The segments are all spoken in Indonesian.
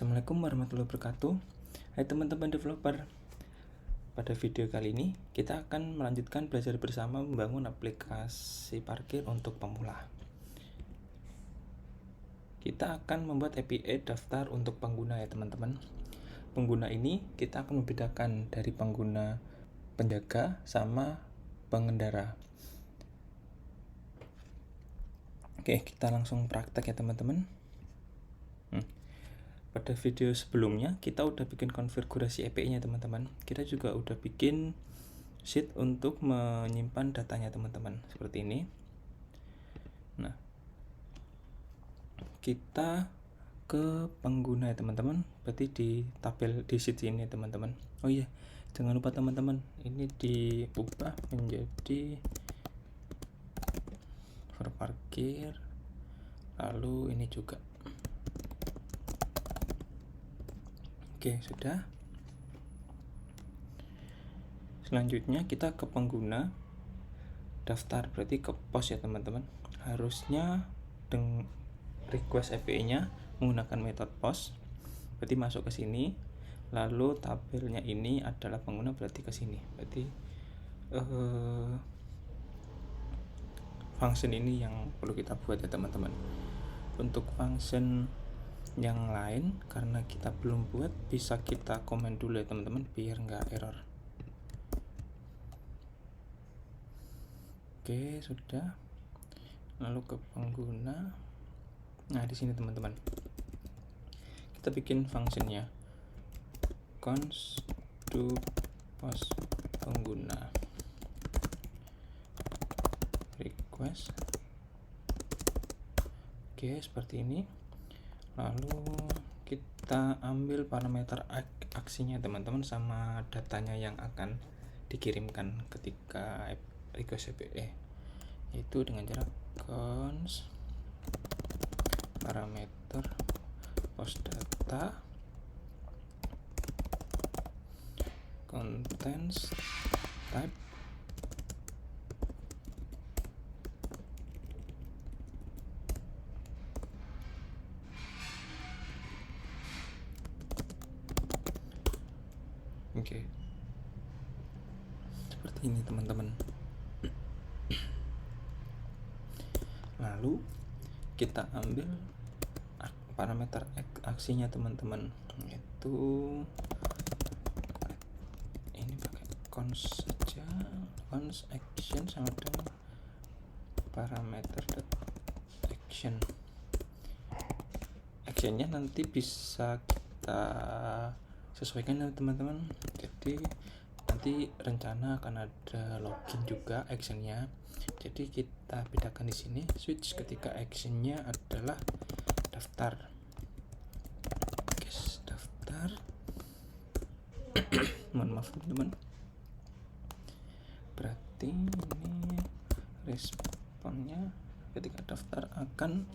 Assalamualaikum warahmatullahi wabarakatuh. Hai teman-teman developer. Pada video kali ini kita akan melanjutkan belajar bersama membangun aplikasi parkir untuk pemula. Kita akan membuat API daftar untuk pengguna ya teman-teman. Pengguna ini kita akan membedakan dari pengguna penjaga sama pengendara. Oke, kita langsung praktek ya teman-teman. Pada video sebelumnya kita udah bikin konfigurasi API-nya teman-teman. Kita juga udah bikin sheet untuk menyimpan datanya teman-teman seperti ini. Nah, kita ke pengguna ya teman-teman. Berarti di tabel di sheet ini teman-teman. Oh iya, jangan lupa teman-teman, ini diubah menjadi for parkir. Lalu ini juga. Oke, sudah. Selanjutnya kita ke pengguna daftar, berarti ke post ya teman-teman. Harusnya request API-nya menggunakan metode post. Berarti masuk ke sini. Lalu tabelnya ini adalah pengguna, berarti ke sini. Berarti function ini yang perlu kita buat ya teman-teman. Untuk function yang lain karena kita belum buat, bisa kita komen dulu ya teman-teman biar nggak error. Oke, sudah. Lalu ke pengguna. Nah, di sini teman-teman kita bikin fungsinya const to post pengguna request. Oke, seperti ini. Lalu kita ambil parameter aksinya teman-teman sama datanya yang akan dikirimkan ketika request API, yaitu dengan cara const parameter post data contents type Oke, seperti ini teman-teman. Lalu kita ambil parameter aksinya teman-teman, yaitu ini pakai const saja, const action sama dengan parameter action. Actionnya nanti bisa kita sesuaikan ya teman-teman. Jadi nanti rencana akan ada login juga actionnya. Jadi kita bedakan di sini switch ketika actionnya adalah daftar. Guys, daftar. Mohon maaf teman-teman. Berarti ini responnya ketika daftar akan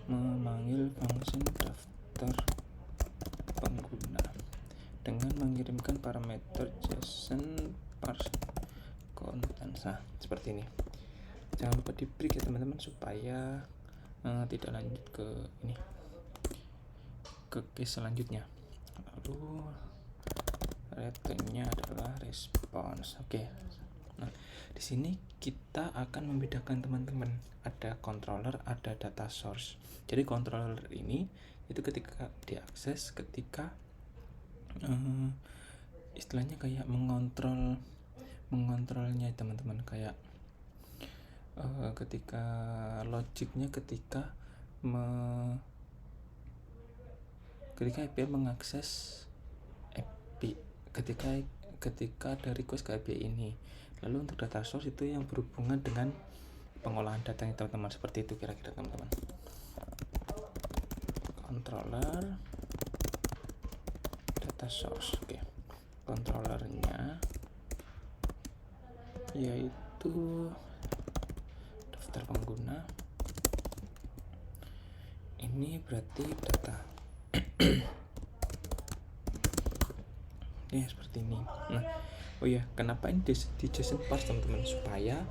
memanggil function daftar pengguna dengan mengirimkan parameter JSON parse contents. Nah, seperti ini. Jangan lupa di break ya teman-teman supaya tidak lanjut ke ini, ke case selanjutnya. Lalu returnnya adalah response. Oke. Nah, di sini kita akan membedakan teman-teman. Ada controller, ada data source. Jadi controller ini itu ketika diakses, ketika istilahnya kayak mengontrolnya teman-teman, kayak ketika logiknya ketika API mengakses API, ketika ada request ke API ini. Lalu untuk data source itu yang berhubungan dengan pengolahan datanya teman-teman, seperti itu kira-kira teman-teman. Controller data source. Oke. Controllernya yaitu daftar pengguna. Ini berarti data. Ya, seperti ini. Nah, oh ya, kenapa ini di JSON parse teman-teman? Supaya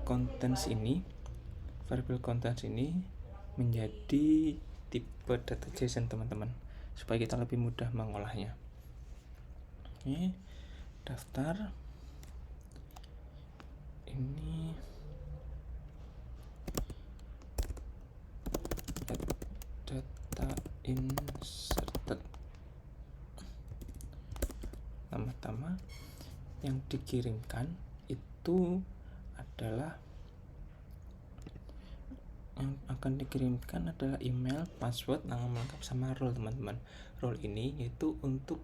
contents ini, variable contents ini menjadi tipe data JSON teman-teman, supaya kita lebih mudah mengolahnya. Oke, daftar ini data inserted. Pertama-tama yang dikirimkan itu adalah email, password, nama lengkap, sama role teman-teman. Role ini yaitu untuk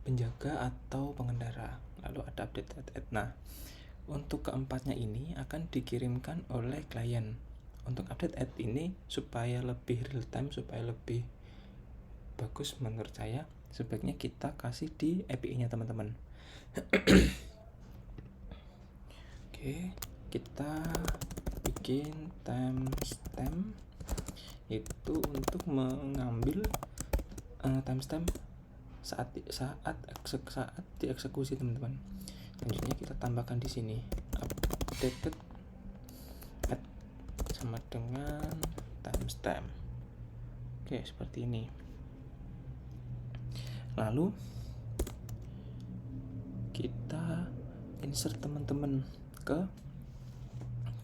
penjaga atau pengendara. Lalu ada update. Nah, untuk keempatnya ini akan dikirimkan oleh klien. Untuk update ini supaya lebih real time, supaya lebih bagus menurut saya, sebaiknya kita kasih di API-nya teman-teman. Oke, kita bikin timestamp, itu untuk mengambil timestamp saat dieksekusi teman-teman. Selanjutnya kita tambahkan di sini updated add sama dengan timestamp. Oke, seperti ini. Lalu kita insert teman-teman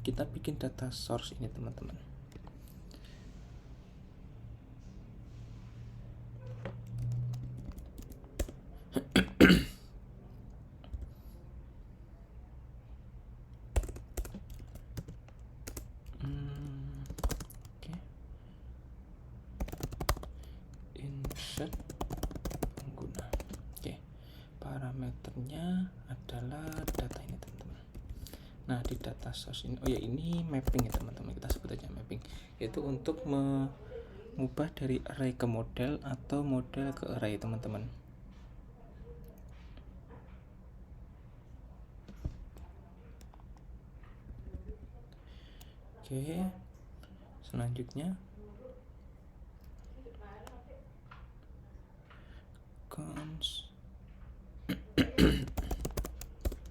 kita bikin data source ini teman-teman. Insert pengguna. Parameternya adalah data ini teman-teman. Nah, di data source ini, ini mapping ya teman-teman, kita sebut aja mapping, yaitu untuk mengubah dari array ke model atau model ke array teman-teman. Oke, selanjutnya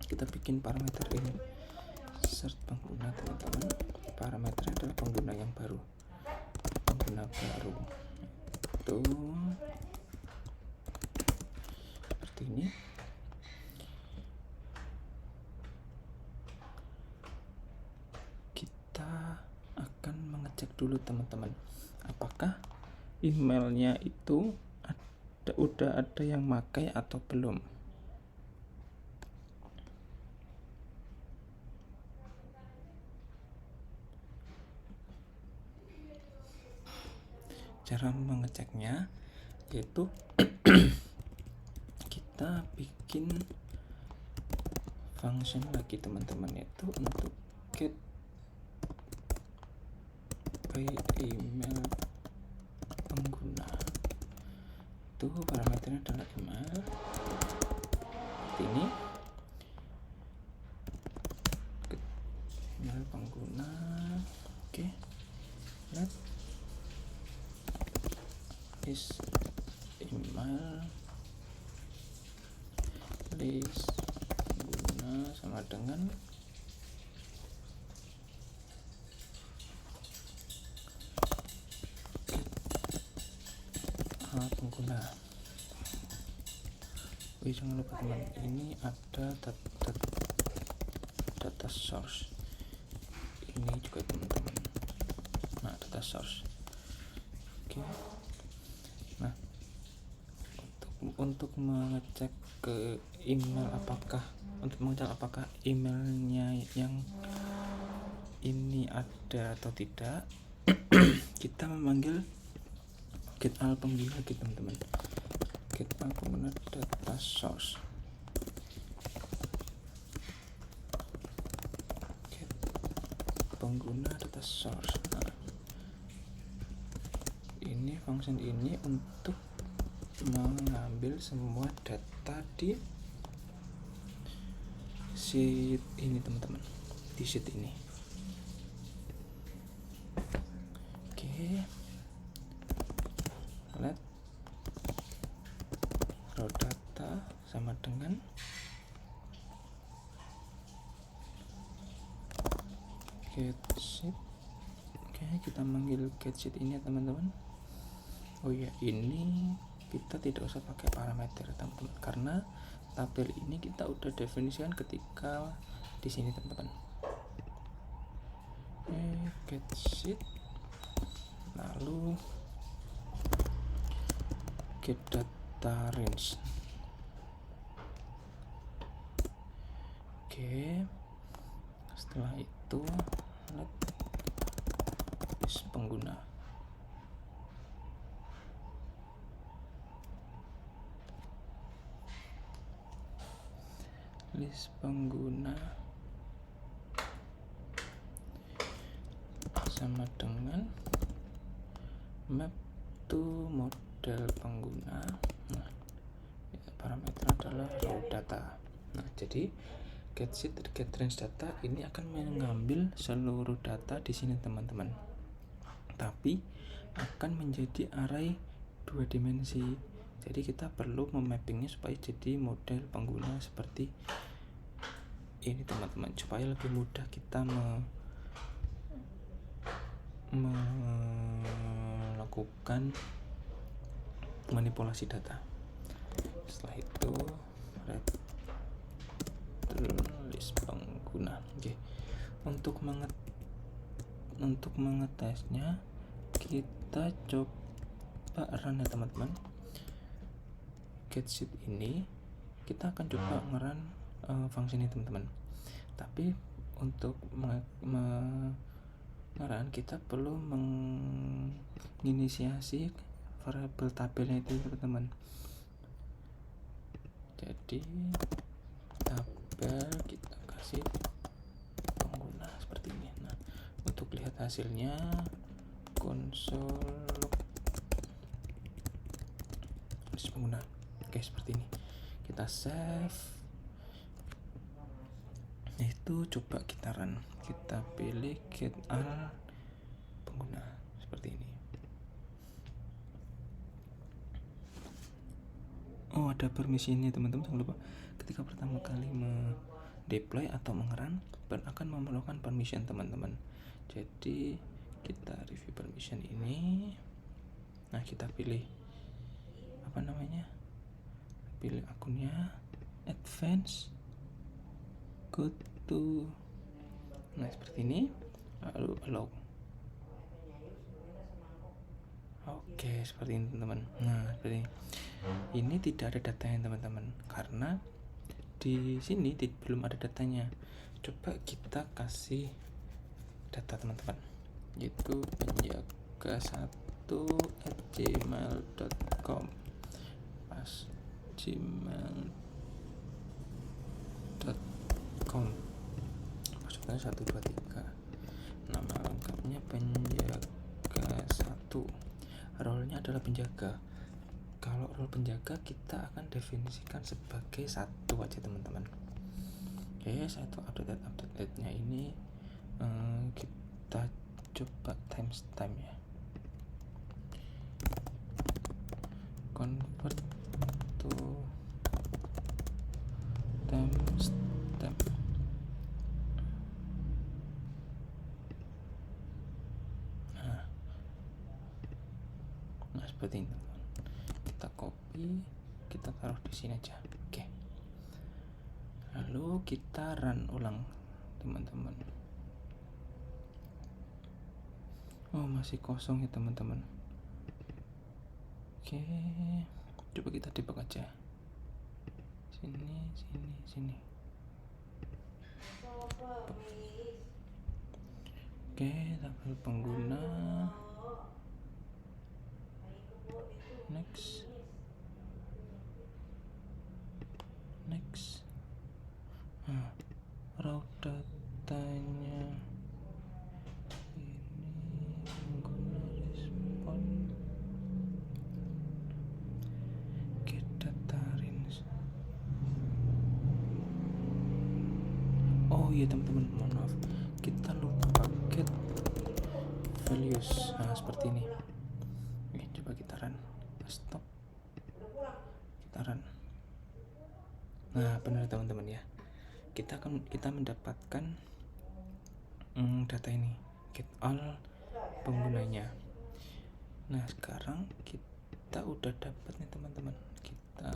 kita bikin parameter ini, search pengguna teman-teman. Parameternya adalah pengguna yang baru, itu seperti ini. Kita akan mengecek dulu teman-teman, apakah emailnya itu udah ada yang pakai atau belum. Cara mengeceknya yaitu kita bikin function lagi teman-teman, yaitu untuk get by email pengguna. Itu parameternya adalah email seperti ini. Email pengguna. Oke, let is email list pengguna sama dengan pengguna. Jangan lupa teman, ini ada data source ini juga teman-teman. Nah, data source. Oke. Nah, untuk mengecek ke email apakah emailnya yang ini ada atau tidak, kita memanggil get al pengguna lagi teman-teman. Get al pengguna data source. Get pengguna data source. Nah, ini function ini untuk mengambil semua data di sheet ini teman-teman, di sheet ini. Oke, let raw data sama dengan get sheet. Oke, kita manggil get sheet ini ya teman-teman. Oh ya, ini kita tidak usah pakai parameter teman-teman, karena tabel ini kita udah definisikan ketika di sini teman-teman. Get sheet, lalu get data range. Oke, setelah itu list pengguna. List pengguna sama dengan map to model pengguna. Nah, parameter adalah raw data. Nah, jadi get sheet get range data ini akan mengambil seluruh data di sini teman-teman, tapi akan menjadi array 2 dimensi. Jadi kita perlu memappingnya supaya jadi model pengguna seperti ini teman-teman, supaya lebih mudah kita melakukan manipulasi data. Setelah itu list pengguna. Oke. Untuk mengetesnya kita coba run ya teman-teman. Get sheet ini kita akan coba ngeran fungsi ini teman-teman. Tapi untuk ngeran kita perlu menginisiasi variabel tabelnya itu teman-teman. Jadi tabel kita kasih pengguna seperti ini. Nah, untuk lihat hasilnya konsol list pengguna. Oke, seperti ini. Kita save. Itu coba kita run. Kita pilih get all pengguna seperti ini. Oh, ada permisi ini teman-teman, jangan lupa ketika pertama kali deploy atau mengeran akan memerlukan permission teman-teman. Jadi kita review permission ini. Nah, kita pilih apa namanya, pilih akunnya, advance, go to, nah seperti ini, lalu allow. Oke, seperti ini teman-teman. Nah, seperti ini tidak ada datanya teman-teman, karena di sini belum ada datanya. Coba kita kasih data teman-teman, yaitu penjaga1@gmail.com, pas gmail.com, maksudnya 123, nama lengkapnya penjaga1, role-nya adalah penjaga. Kalau role penjaga kita akan definisikan sebagai 1 aja teman-teman. Oke, satu update nya ini kita coba timestamp ya, convert to timestamp. Nah seperti ini teman-teman. Kita copy, kita taruh di sini aja. Oke, lalu kita run ulang teman-teman. Oh, masih kosong ya teman-teman. Oke, coba kita debug aja. Sini. Oke, tabel pengguna. Next. Nah, raw datanya ini pengguna respon, get data range. Oh iya teman-teman, mohon maaf, kita lupa get values. Nah seperti ini. Oke, coba kita run. Stop, kita run. Nah benar teman-teman ya, kita mendapatkan data ini, get all penggunanya. Nah sekarang kita udah dapat nih teman-teman. Kita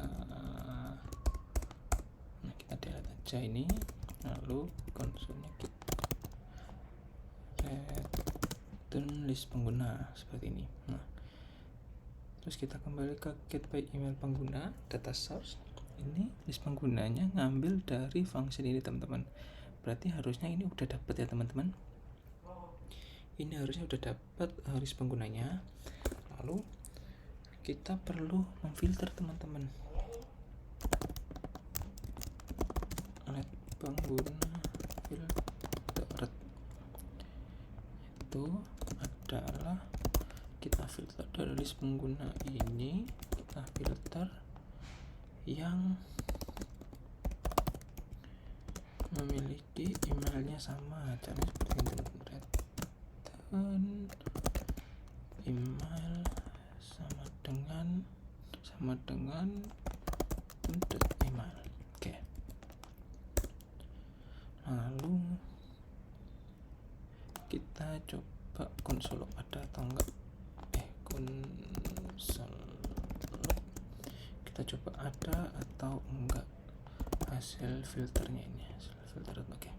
delete aja ini, lalu konsolnya kita return list pengguna seperti ini. Nah, terus kita kembali ke get by email pengguna, data source. Ini list penggunanya ngambil dari function ini teman-teman. Berarti harusnya ini udah dapat ya teman-teman. Ini harusnya udah dapat list penggunanya. Lalu kita perlu memfilter teman-teman. Let pengguna filter itu adalah kita filter dari list pengguna ini, kita filter yang memiliki emailnya sama. Caranya seperti ini teman-teman. Return email sama dengan email. Oke. Lalu kita coba konsol ada atau enggak. Konsol kita coba ada atau enggak hasil filternya ini. Hasil filter. Oke.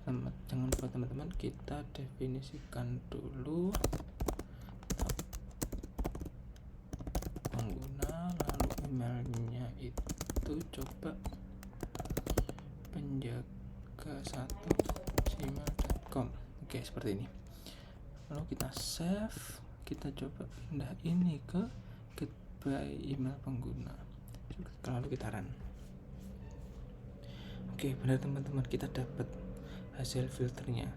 Jangan lupa teman-teman, kita definisikan dulu pengguna, lalu emailnya itu coba penjaga1gmail.com. Oke, seperti ini. Lalu kita save, kita coba pindah ini ke get by email pengguna, lalu kita run. Oke, benar teman-teman, kita dapat hasil filternya.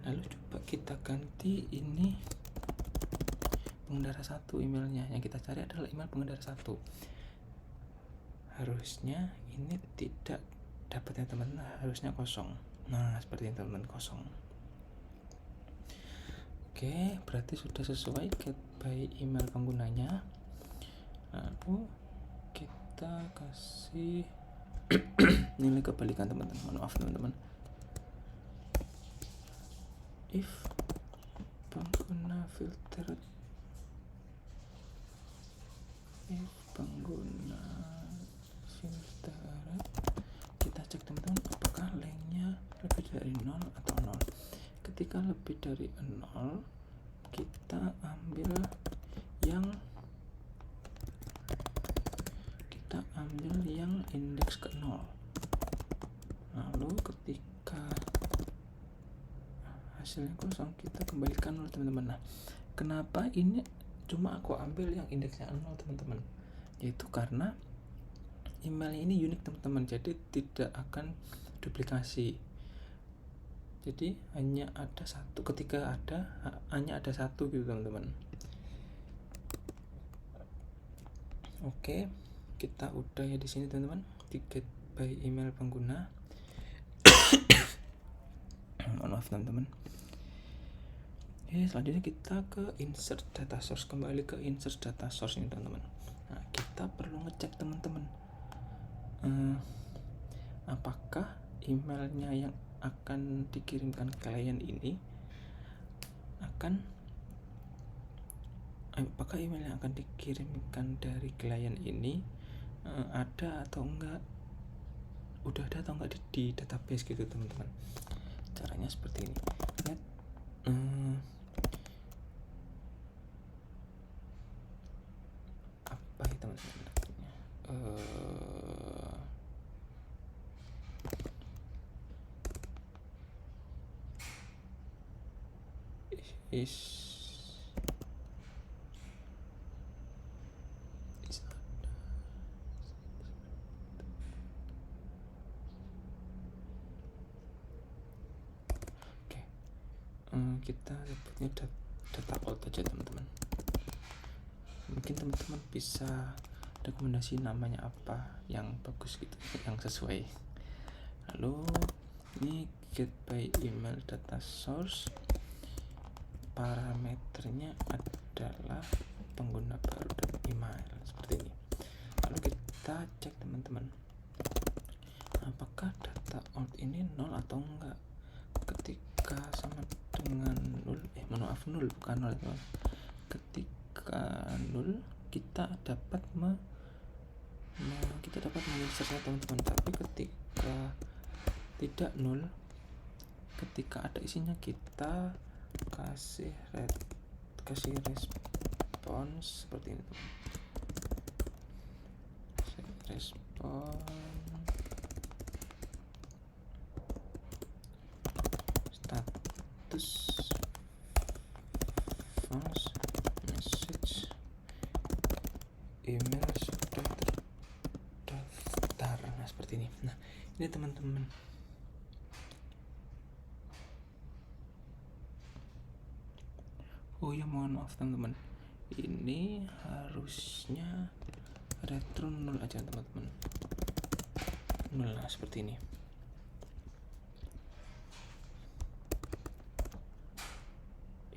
Lalu coba kita ganti ini pengendara 1 emailnya. Yang kita cari adalah email pengendara 1. Harusnya ini tidak dapat ya teman-teman, harusnya kosong. Nah, seperti ini teman-teman, kosong. Oke, berarti sudah sesuai get by email penggunanya. Lalu kita kasih nilai kebalikan teman-teman. Maaf teman-teman. If pengguna filter, kita cek teman-teman apakah lengthnya lebih dari 0 atau 0. Ketika lebih dari 0, kita ambil yang indeks ke 0. Lalu ketika hasilnya kosong, kita kembalikan 0 teman-teman. Nah, kenapa ini cuma aku ambil yang indeksnya 0 teman-teman? Yaitu karena email ini unik teman-teman, jadi tidak akan duplikasi. Jadi hanya ada satu, ketika hanya ada satu gitu teman-teman. Oke, kita udah ya di sini teman-teman, di get by email pengguna. Mohon maaf teman-teman. Oke, selanjutnya kita ke insert data source. Kembali ke insert data source ini teman-teman. Nah, kita perlu ngecek teman-teman, apakah emailnya yang akan dikirimkan ke klien ini apakah email yang akan dikirimkan dari klien ini ada atau enggak, udah ada atau enggak di database gitu teman-teman. Caranya seperti ini. Apa ya teman-teman? Kita sebutnya data out aja teman-teman. Mungkin teman-teman bisa rekomendasi namanya apa yang bagus gitu, yang sesuai. Lalu ini get by email data source, parameternya adalah pengguna baru dan email seperti ini. Lalu kita cek teman-teman, apakah data out ini 0 atau enggak. Ketika sama dengan 0, 0 bukan 0 teman. Ketika 0, kita dapat kita dapat menginsertnya teman-teman. Tapi ketika tidak null, ketika ada isinya, kita kasih respons seperti ini teman. Respon status false message email sudah terdaftar. Nah seperti ini. Nah ini teman-teman, oh ya mohon maaf teman-teman, ini harusnya retro null aja teman-teman, null. Nah seperti ini.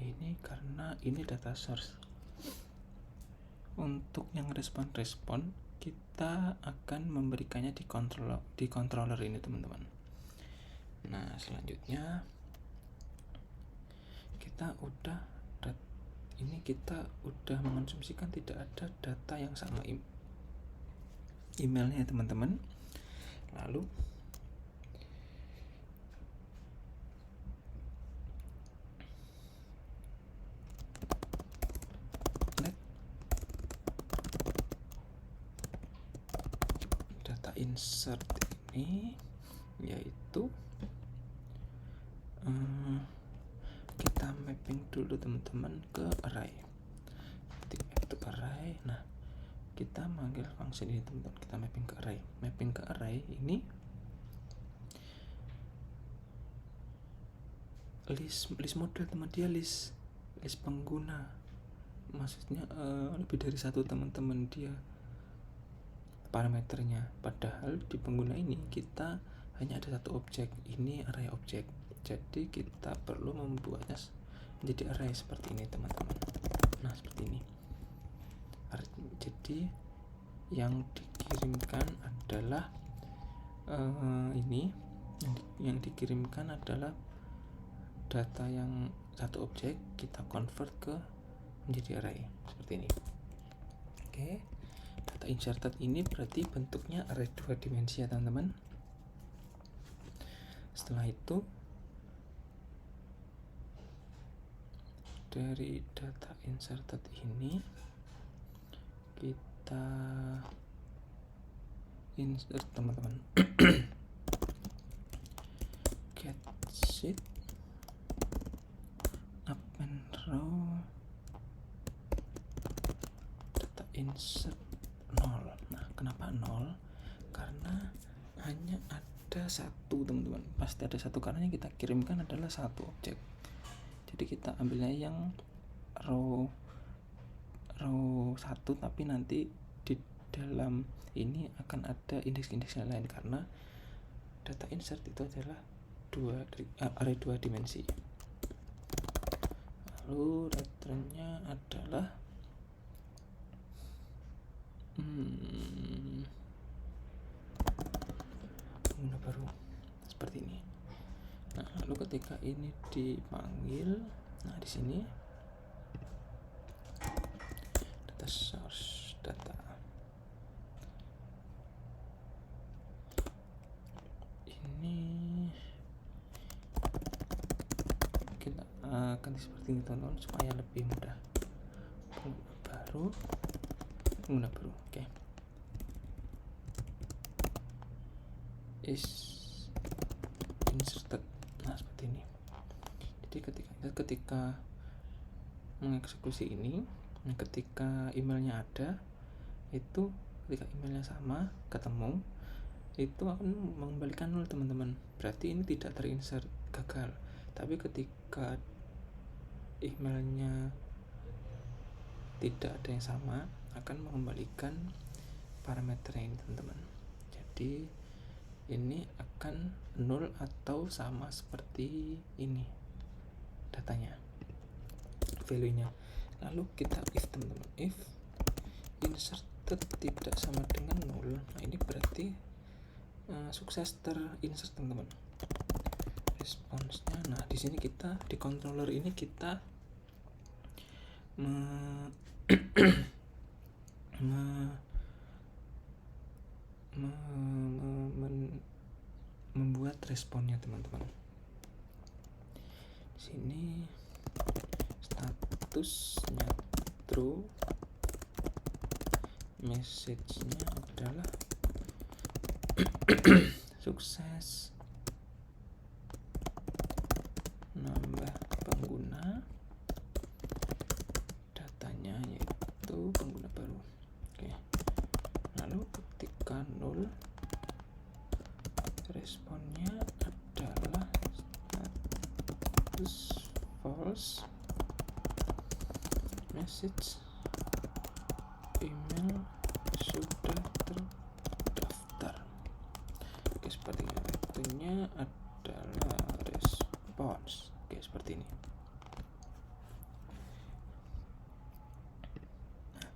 Ini karena ini data source. Untuk yang respon kita akan memberikannya di controller ini teman-teman. Nah selanjutnya kita udah mengonsumsikan tidak ada data yang sama emailnya teman-teman. Lalu data insert ini yaitu kita mapping dulu teman-teman ke array. Itu array. Nah kita manggil function ini teman-teman, kita mapping ke array. Mapping ke array ini list model teman, dia list pengguna, maksudnya lebih dari satu teman-teman dia parameternya. Padahal di pengguna ini kita hanya ada satu objek, ini array objek. Jadi kita perlu membuatnya menjadi array seperti ini teman-teman. Nah seperti ini. Jadi yang dikirimkan adalah ini yang dikirimkan adalah data yang satu objek, kita convert ke menjadi array seperti ini. Oke, data inserted ini berarti bentuknya array 2 dimensi ya teman-teman. Setelah itu dari data inserted ini kita insert teman-teman. Get sheet append row data insert 0. Nah kenapa 0? Karena hanya ada satu teman-teman, pasti ada satu karena yang kita kirimkan adalah satu objek. Jadi kita ambilnya yang row 1, tapi nanti di dalam ini akan ada indeks-indeks yang lain karena data insert itu adalah array 2 dimensi. Lalu returnnya adalah pengguna baru seperti ini. Nah lalu ketika ini dipanggil, nah di sini data source data ini kita ganti seperti ini teman-teman supaya lebih mudah. Pengguna baru oke. Is inserted. Nah seperti ini. Jadi ketika mengeksekusi ini, ketika emailnya ada, itu ketika emailnya sama ketemu, itu akan mengembalikan 0 teman-teman. Berarti ini tidak terinsert, gagal. Tapi ketika emailnya tidak ada yang sama, akan mengembalikan parameternya ini teman-teman. Jadi ini akan 0 atau sama seperti ini datanya, value-nya. Lalu kita if teman-teman, if inserted tidak sama dengan 0, nah ini berarti sukses terinsert teman-teman responsnya. Nah di sini kita di controller ini kita responnya teman-teman. Di sini statusnya true, message-nya adalah sukses nambah pengguna, datanya yaitu pengguna baru. Oke, lalu ketika 0, responnya adalah status false, message email sudah terdaftar. Oke, seperti ini. Itunya adalah response. Oke, seperti ini. Nah,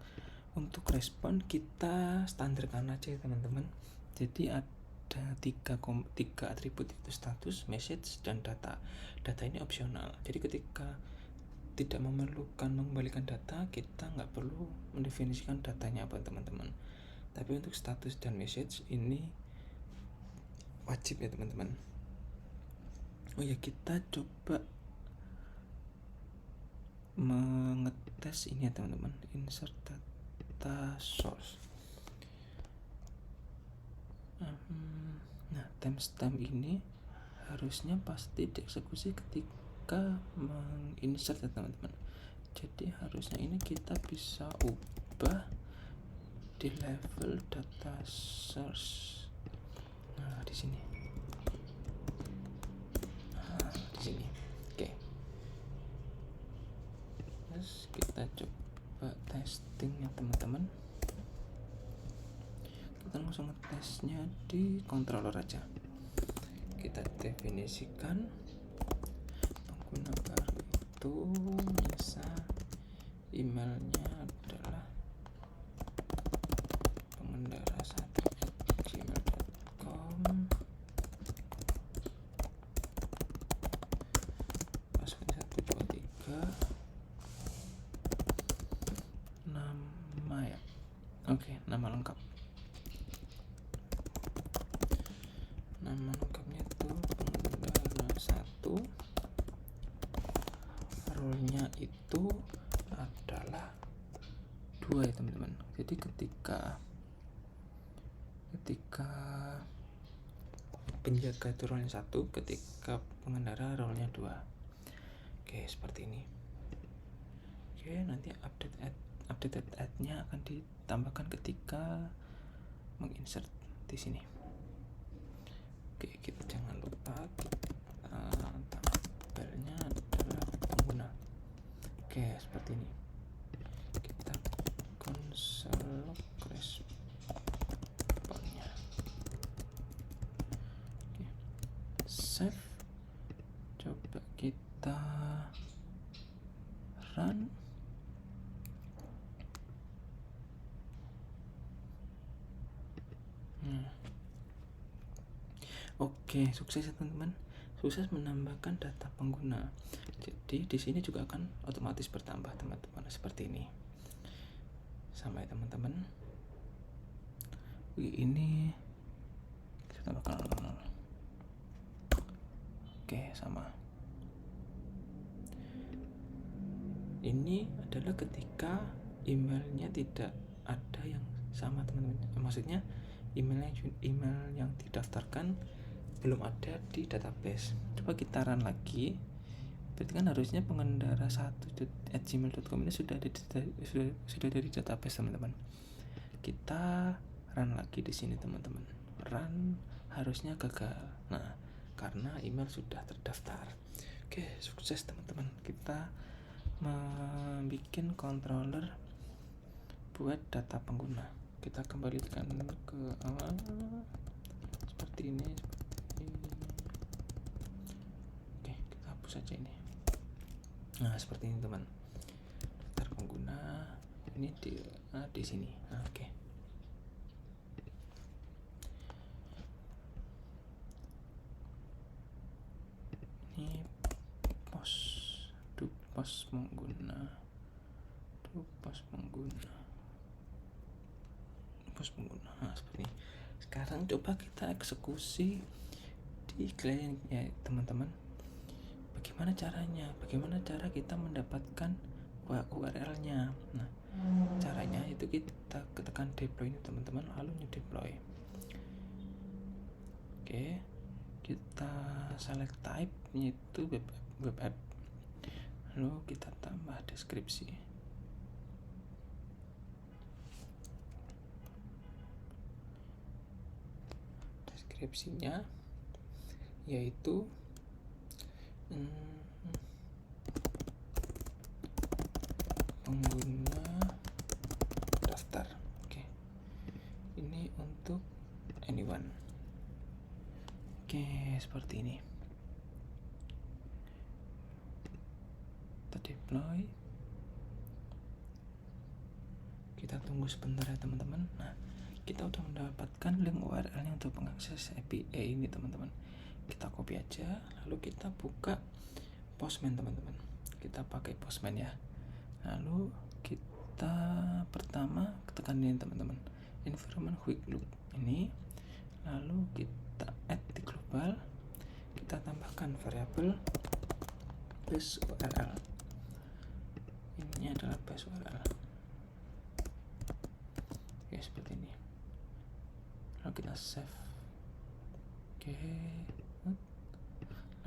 untuk respon kita standarkan aja ya teman-teman. Jadi ada tiga atribut, itu status, message, dan data. Data ini opsional. Jadi ketika tidak memerlukan mengembalikan data, kita nggak perlu mendefinisikan datanya apa teman-teman. Tapi untuk status dan message ini wajib ya teman-teman. Oh ya, kita coba mengetes ini ya teman-teman, insert data source. Nah, timestamp ini harusnya pasti dieksekusi ketika menginsert ya teman-teman. Jadi harusnya ini kita bisa ubah di level data source. Nah, di sini. Oke. Terus kita coba testing ya teman-teman. Kita langsung ngetesnya di controller aja. Kita definisikan pengguna baru itu misal emailnya adalah pengendara1@gmail.com, passwordnya 123, nama ya. Oke, nama lengkap. Nama lengkapnya itu pengendara1. Role-nya itu adalah 2 ya teman-teman. Jadi ketika penjaga itu role-nya 1, ketika pengendara role-nya 2. Oke, seperti ini. Oke, nanti updated add-nya akan ditambahkan ketika menginsert di sini. Oke, kita jangan lupa tabelnya adalah pengguna. Oke, seperti ini. Kita konsol responnya. Oke, save. Coba kita run. Oke, sukses ya teman-teman. Sukses menambahkan data pengguna. Jadi di sini juga akan otomatis bertambah teman-teman, seperti ini. Sama ya teman-teman. Ini kita bakal oke, sama. Ini adalah ketika emailnya tidak ada yang sama teman-teman. Maksudnya email yang didaftarkan belum ada di database. Coba kita run lagi. Berarti kan harusnya pengendara1@gmail.com ini sudah ada di database teman-teman. Kita run lagi di sini teman-teman. Run harusnya gagal. Nah, karena email sudah terdaftar. Oke, sukses teman-teman. Kita membuat controller buat data pengguna. Kita kembalikan ke awal seperti ini. Oke, kita hapus saja ini. Nah, seperti ini teman. Daftar pengguna ini di sini. Nah, oke. Ini pos pengguna. Pos pengguna. Nah, seperti ini. Sekarang coba kita eksekusi di Jadi klien ya teman-teman, bagaimana cara kita mendapatkan URL-nya. Nah, caranya itu kita ketekan deploy ini teman-teman, lalu new deploy. Oke, kita select type yaitu web app, lalu kita tambah deskripsi. Deskripsinya yaitu pengguna daftar. Oke, ini untuk anyone. Oke, seperti ini. Kita deploy. Kita tunggu sebentar ya teman-teman. Nah, kita udah mendapatkan link URL-nya untuk mengakses API ini teman-teman. Kita copy aja, lalu kita buka Postman teman-teman. Kita pakai Postman ya. Lalu kita pertama tekan ini teman-teman, environment quick look ini. Lalu kita add di global, kita tambahkan variabel base URL. Ini adalah base URL. Oke, seperti ini. Lalu kita save. Oke,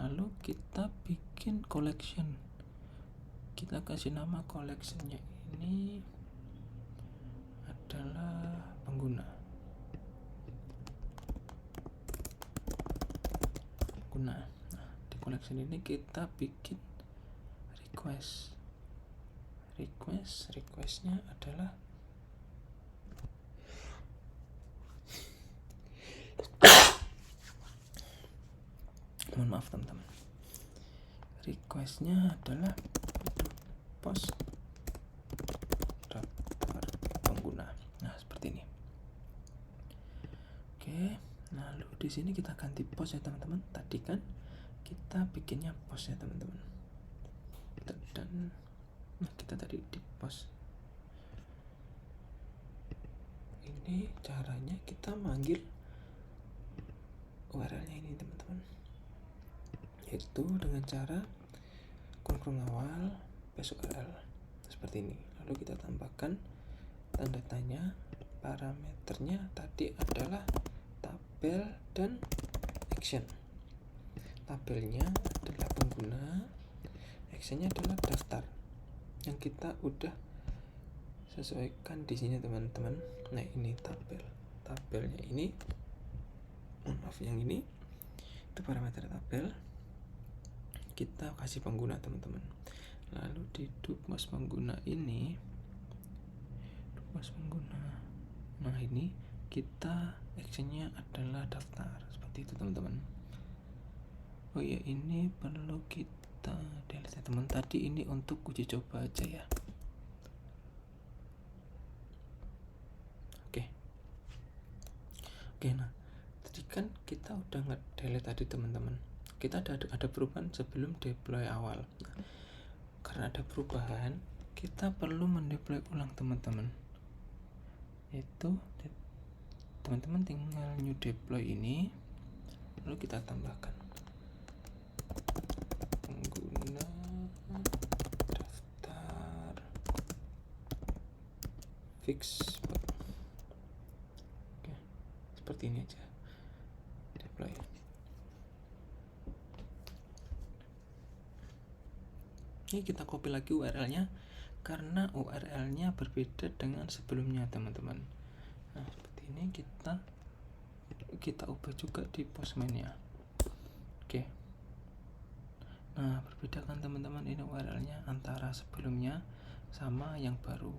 lalu kita bikin collection. Kita kasih nama collectionnya ini adalah pengguna. Nah, di collection ini kita bikin requestnya adalah mohon maaf teman-teman, requestnya adalah post daftar pengguna. Nah, seperti ini. Oke, lalu di sini kita ganti post ya teman-teman. Tadi kan kita bikinnya post ya teman-teman, dan kita tadi di post. Ini caranya kita manggil URL-nya ini teman-teman, yaitu dengan cara kurung awal base URL seperti ini. Lalu kita tambahkan tanda tanya. Parameternya tadi adalah tabel dan action. Tabelnya adalah pengguna, actionnya adalah daftar yang kita udah sesuaikan di sini teman-teman. Nah, ini tabelnya ini, maaf yang ini itu parameter tabel, kita kasih pengguna teman-teman. Lalu di dupmas pengguna ini, nah ini kita actionnya adalah daftar seperti itu teman-teman. Oh ya, ini perlu kita delete ya teman. Tadi ini untuk uji coba aja ya. Oke, nah tadi kan kita udah nge-delete tadi teman-teman. Kita ada perubahan sebelum deploy awal. Nah, karena ada perubahan, kita perlu mendeploy ulang teman-teman. Itu teman-teman tinggal new deploy ini, lalu kita tambahkan pengguna daftar fix. Oke, seperti ini aja deploy. Ini kita copy lagi URL-nya karena URL-nya berbeda dengan sebelumnya teman-teman. Nah, seperti ini kita ubah juga di Postman-nya. Oke. Nah, berbeda kan teman-teman ini URL-nya antara sebelumnya sama yang baru.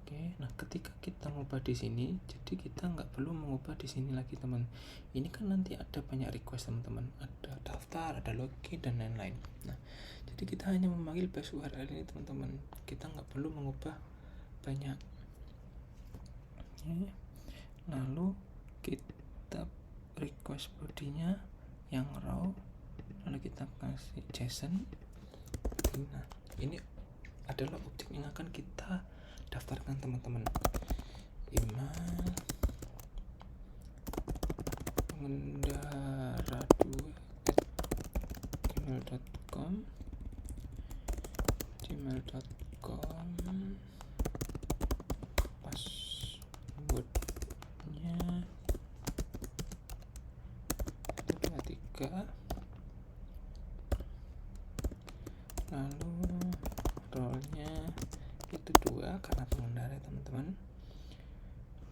Oke, nah ketika kita mengubah di sini, jadi kita nggak perlu mengubah di sini lagi teman. Ini kan nanti ada banyak request teman-teman, ada daftar, ada login dan lain-lain. Nah, jadi kita hanya memanggil base URL ini teman-teman. Kita nggak perlu mengubah banyak. Oke. Lalu kita request bodinya yang raw, lalu kita kasih JSON. Nah, ini adalah objek yang akan kita daftarkan teman-teman. Email mendara2@gmail.com passwordnya 123, lalu role-nya itu 2 karena pengendara ya teman-teman.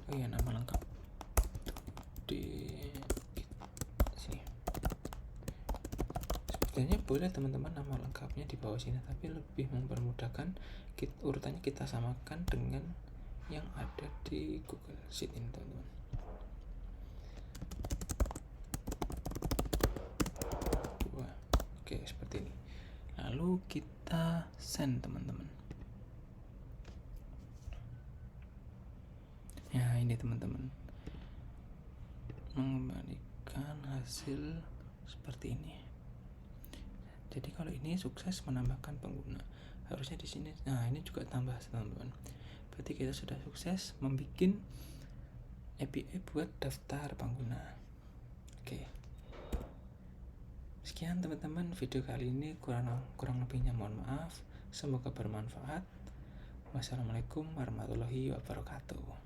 Oh ya, nama lengkap di sini. Sebenarnya boleh teman-teman nama lengkapnya di bawah sini, tapi lebih mempermudahkan urutannya kita samakan dengan yang ada di Google Sheet ini teman-teman. Oke, seperti ini. Lalu kita send teman-teman. Ya, ini teman-teman, mengembalikan hasil seperti ini. Jadi kalau ini sukses menambahkan pengguna, harusnya di sini. Nah, ini juga tambah teman-teman. Berarti kita sudah sukses membuat API buat daftar pengguna. Oke. Sekian teman-teman video kali ini, kurang lebihnya mohon maaf. Semoga bermanfaat. Wassalamualaikum warahmatullahi wabarakatuh.